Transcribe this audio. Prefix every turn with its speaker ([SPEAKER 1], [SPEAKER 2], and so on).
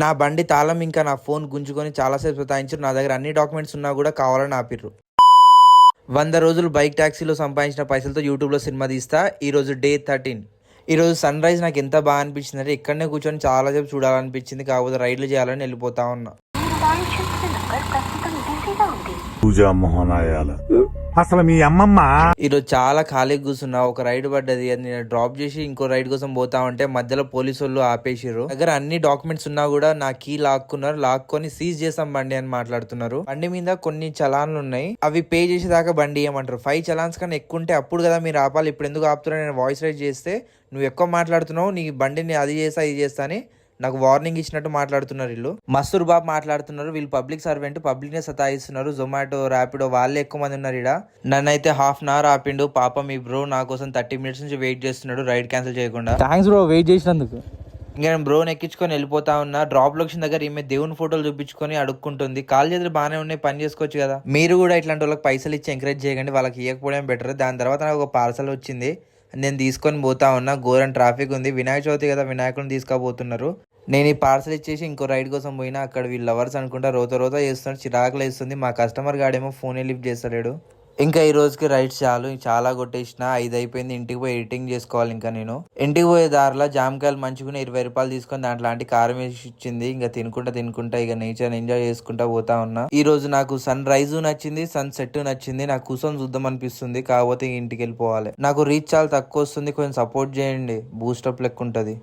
[SPEAKER 1] నా బండి తాళం ఇంకా నా ఫోన్ గుంజుకొని చాలాసేపు సతాయించారు. నా దగ్గర అన్ని డాక్యుమెంట్స్ ఉన్నా కూడా కావాలని ఆపిర్రు. 100 రోజులు బైక్ ట్యాక్సీలో సంపాదించిన పైసలతో యూట్యూబ్లో సినిమా తీస్తా. ఈరోజు డే 13. ఈరోజు సన్ రైజ్ నాకు ఎంత బాగా అనిపించింది అంటే ఇక్కడనే కూర్చొని చాలాసేపు చూడాలనిపించింది. కాకపోతే రైడ్లు చేయాలని వెళ్ళిపోతా ఉన్నా.
[SPEAKER 2] పూజా మోహనాయాల అసలు మీ అమ్మమ్మ
[SPEAKER 1] ఈరోజు చాలా ఖాళీగా కూర్చున్నా. ఒక రైడ్ పడ్డది, అది నేను డ్రాప్ చేసి ఇంకో రైడ్ కోసం పోతా ఉంటే మధ్యలో పోలీసు వాళ్ళు ఆపేసిర్రు. దగ్గర అన్ని డాక్యుమెంట్స్ ఉన్నా కూడా నా కీ లాక్కున్నారు. లాక్కొని సీజ్ చేసాం బండి అని మాట్లాడుతున్నారు. బండి మీద కొన్ని చలాన్లు ఉన్నాయి, అవి పే చేసేదాకా బండి ఇవ్వమంటారు. 5 చలాన్స్ కన్నా ఎక్కువ ఉంటే అప్పుడు కదా మీరు ఆపాలి. ఇప్పుడు ఎందుకు ఆపుతున్నా? నేను వాయిస్ రైజ్ చేస్తే నువ్వు ఎక్కువ మాట్లాడుతున్నావు, నీ బండిని అది చేస్తా ఇది చేస్తా అని నాకు వార్నింగ్ ఇచ్చినట్టు మాట్లాడుతున్నారు. వీళ్ళు మస్తూర్ బాబు మాట్లాడుతున్నారు. వీళ్ళు పబ్లిక్ సర్వెంట్, పబ్లిక్ నే సతాయిస్తున్నారు. జొమాటో, ర్యాపిడో వాళ్ళే ఎక్కువ మంది ఉన్నారు ఇక్కడ. నన్నైతే ½ అవర్ ఆపిండు. పాపం ఈ బ్రో నా కోసం 30 మినిట్స్ నుంచి వెయిట్ చేస్తున్నాడు రైడ్ క్యాన్సిల్ చేయకుండా.
[SPEAKER 3] థ్యాంక్స్ బ్రో వెయిట్ చేసినందుకు.
[SPEAKER 1] ఇంకా నేను బ్రోని ఎక్కించుకొని వెళ్ళిపోతా ఉన్నా. డ్రాప్ లొకేషన్ దగ్గర ఈమె దేవుని ఫోటోలు చూపించుకొని అడుక్కుంటుంది. కాల్ చేతులు బాగానే ఉన్నాయి, పని చేసుకోవచ్చు కదా. మీరు కూడా ఇట్లాంటి వాళ్ళకి పైసలు ఇచ్చి ఎంకరేజ్ చేయకండి, వాళ్ళకి ఇవ్వకపోవడం బెటర్. దాని తర్వాత నాకు ఒక పార్సల్ వచ్చింది, నేను తీసుకొని పోతా ఉన్నా. ఘోరం ట్రాఫిక్ ఉంది, వినాయక చవితి కదా, వినాయకుడిని తీసుకుపోతున్నారు. నేను ఈ పార్సల్ ఇచ్చేసి ఇంకో రైడ్ కోసం పోయినా. అక్కడ వీళ్ళు లవర్స్ అనుకుంటా రోత చేస్తున్నారు. చిరాకులు వేస్తుంది. మా కస్టమర్ గాడేమో ఫోనే లిఫ్ట్ చేస్తలేడు. ఇంకా ఈ రోజుకి రైడ్స్ చాలా కొట్టేసిన. 5 అయిపోయింది. ఇంటికి పోయి ఎడిటింగ్ చేసుకోవాలి. ఇంకా నేను ఇంటికి పోయే దారిలో జామకాయలు మంచుకుని 20 రూపాయలు తీసుకొని దాంట్లో కారం వేసి ఇచ్చింది. ఇంకా తినుకుంటా ఇక నేచర్ ఎంజాయ్ చేసుకుంటా పోతా ఉన్నా. ఈ రోజు నాకు సన్ రైజ్ నచ్చింది, సన్ సెట్ నచ్చింది. నాకు కూర్చొని చూద్దాం అనిపిస్తుంది. కాకపోతే ఇంటికి వెళ్ళిపోవాలి. నాకు రీచ్ చాలా తక్కువ వస్తుంది, కొంచెం సపోర్ట్ చేయండి. బూస్టప్ లెక్క ఉంటుంది.